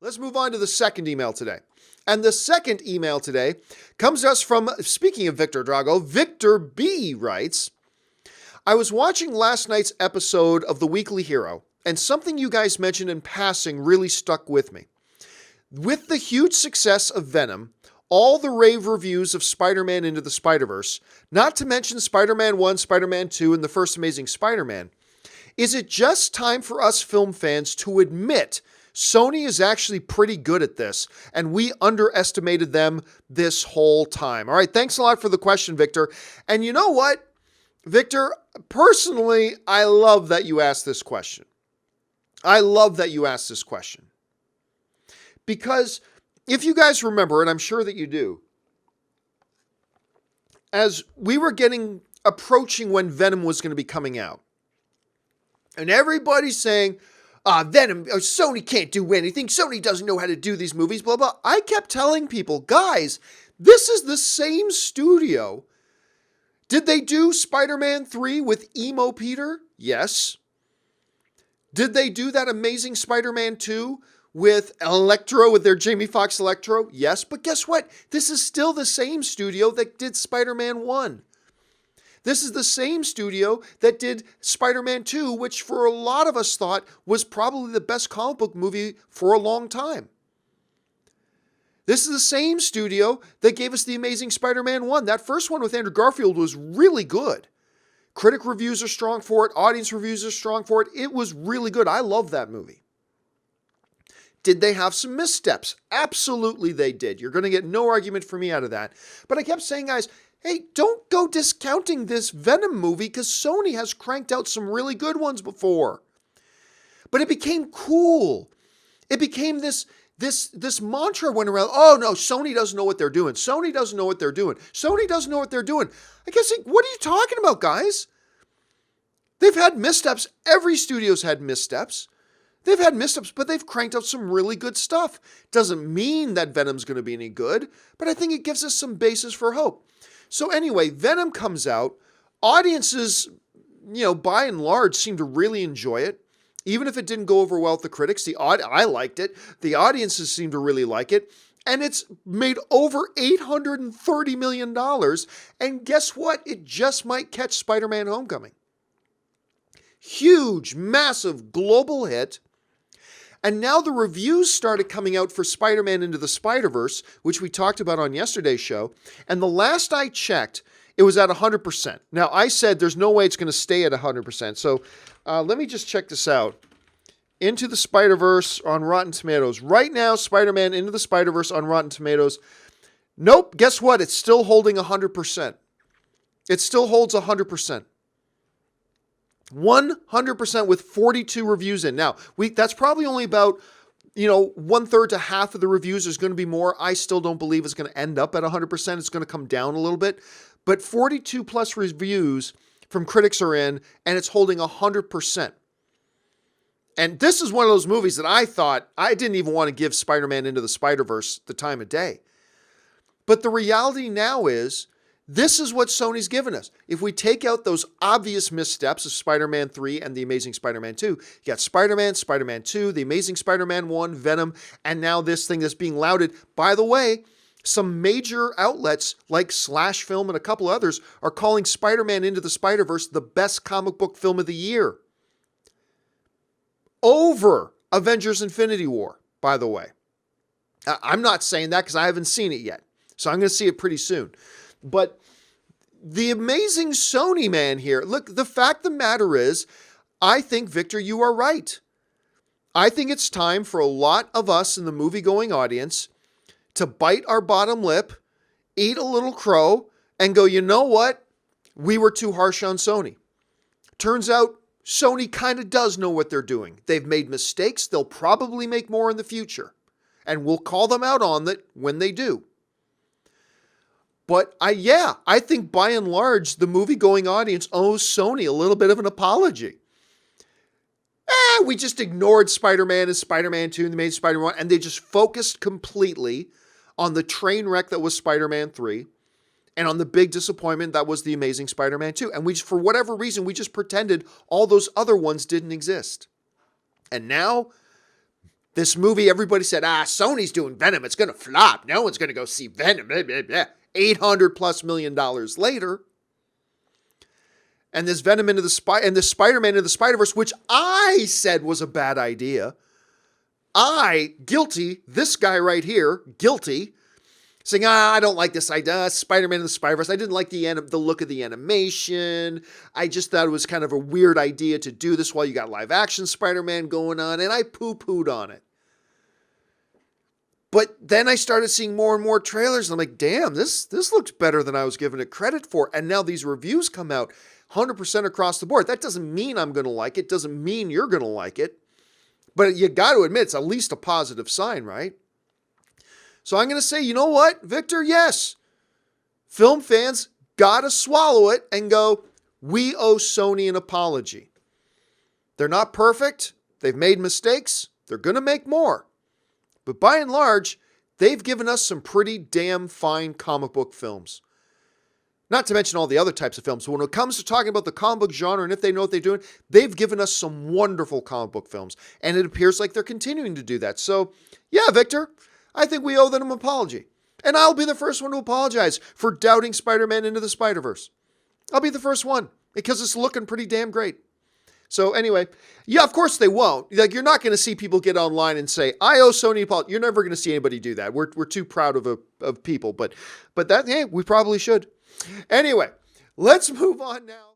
Let's move on to the second email today. And the second email today comes to us from, speaking of Victor Drago, Viktor B writes, I was watching last night's episode of The Weekly Hero, and something you guys mentioned in passing really stuck with me. With the huge success of Venom, all the rave reviews of Spider-Man Into the Spiderverse, not to mention Spider-Man 1, Spider-Man 2, and the first Amazing Spider-Man, is it just time for us film fans to admit Sony is actually pretty good at this, and we underestimated them this whole time? All right, thanks a lot for the question, Victor. And you know what, Victor, personally, I love that you asked this question. Because if you guys remember, and I'm sure that you do, as we were approaching when Venom was going to be coming out, and everybody's saying, Venom, Sony can't do anything. Sony doesn't know how to do these movies, blah, blah. I kept telling people, guys, this is the same studio. Did they do Spider-Man 3 with Emo Peter? Yes. Did they do that Amazing Spider-Man 2 with Electro, with their Jamie Foxx Electro? Yes. But guess what? This is still the same studio that did Spider-Man 1. This is the same studio that did Spider-Man 2, which for a lot of us thought was probably the best comic book movie for a long time. This is the same studio that gave us the Amazing Spider-Man 1. That first one with Andrew Garfield was really good. Critic reviews are strong for it. Audience reviews are strong for it. It was really good. I love that movie. Did they have some missteps? Absolutely they did. You're going to get no argument from me out of that. But I kept saying, guys, hey, don't go discounting this Venom movie because Sony has cranked out some really good ones before. But it became cool. It became this mantra went around, oh no, Sony doesn't know what they're doing. Sony doesn't know what they're doing. Sony doesn't know what they're doing. I guess, what are you talking about, guys? They've had missteps. Every studio's had missteps. They've had missteps, but they've cranked out some really good stuff. Doesn't mean that Venom's going to be any good, but I think it gives us some basis for hope. So anyway, Venom comes out. Audiences, by and large, seem to really enjoy it. Even if it didn't go over well with the critics, I liked it. The audiences seem to really like it. And it's made over $830 million. And guess what? It just might catch Spider-Man Homecoming. Huge, massive global hit. And now the reviews started coming out for Spider-Man Into the Spiderverse, which we talked about on yesterday's show. And the last I checked, it was at 100%. Now, I said there's no way it's going to stay at 100%. So let me just check this out. Into the Spider-Verse on Rotten Tomatoes. Right now, Spider-Man Into the Spider-Verse on Rotten Tomatoes. Nope, guess what? It's still holding 100%. It still holds 100%. 100% with 42 reviews in. Now, that's probably only about, 1/3 to half of the reviews. There's going to be more. I still don't believe it's going to end up at 100%. It's going to come down a little bit. But 42 plus reviews from critics are in, and it's holding 100%. And this is one of those movies that I thought I didn't even want to give Spider-Man Into the Spider-Verse the time of day. But the reality now is, this is what Sony's given us. If we take out those obvious missteps of Spider-Man 3 and The Amazing Spider-Man 2, you got Spider-Man, Spider-Man 2, The Amazing Spider-Man 1, Venom, and now this thing that's being lauded. By the way, some major outlets like Slash Film and a couple others are calling Spider-Man Into the Spider-Verse the best comic book film of the year. Over Avengers Infinity War, by the way. I'm not saying that because I haven't seen it yet. So I'm going to see it pretty soon. But the amazing Sony man here, look, the fact of the matter is, I think, Victor, you are right. I think it's time for a lot of us in the movie-going audience to bite our bottom lip, eat a little crow, and go, you know what? We were too harsh on Sony. Turns out, Sony kind of does know what they're doing. They've made mistakes. They'll probably make more in the future. And we'll call them out on it when they do. But I think by and large, the movie-going audience owes Sony a little bit of an apology. We just ignored Spider-Man and Spider-Man 2 and the Amazing Spider-Man 1, and they just focused completely on the train wreck that was Spider-Man 3 and on the big disappointment that was The Amazing Spider-Man 2. And we, for whatever reason, we just pretended all those other ones didn't exist. And now, This movie, everybody said, Sony's doing Venom. It's going to flop. No one's going to go see Venom. Blah, blah, blah. $800+ million later. And this Venom into the and this Spider-Man Into The Spiderverse, which I said was a bad idea. Guilty, this guy right here, guilty, saying, I don't like this idea, Spider-Man Into The Spiderverse. I didn't like the look of the animation. I just thought it was kind of a weird idea to do this while you got live action Spider-Man going on, and I poo-pooed on it. But then I started seeing more and more trailers, and I'm like, damn, this looks better than I was giving it credit for. And now these reviews come out 100% across the board. That doesn't mean I'm going to like it. Doesn't mean you're going to like it. But you got to admit, it's at least a positive sign, right? So I'm going to say, you know what, Victor? Yes. Film fans got to swallow it and go, we owe Sony an apology. They're not perfect. They've made mistakes. They're going to make more. But by and large, they've given us some pretty damn fine comic book films. Not to mention all the other types of films. But when it comes to talking about the comic book genre and if they know what they're doing, they've given us some wonderful comic book films. And it appears like they're continuing to do that. So, yeah, Victor, I think we owe them an apology. And I'll be the first one to apologize for doubting Spider-Man Into the Spider-Verse. I'll be the first one because it's looking pretty damn great. So anyway, yeah, of course they won't. Like, you're not going to see people get online and say, I owe Sony apology. You're never going to see anybody do that. We're too proud of people. But that, hey, we probably should. Anyway, let's move on now.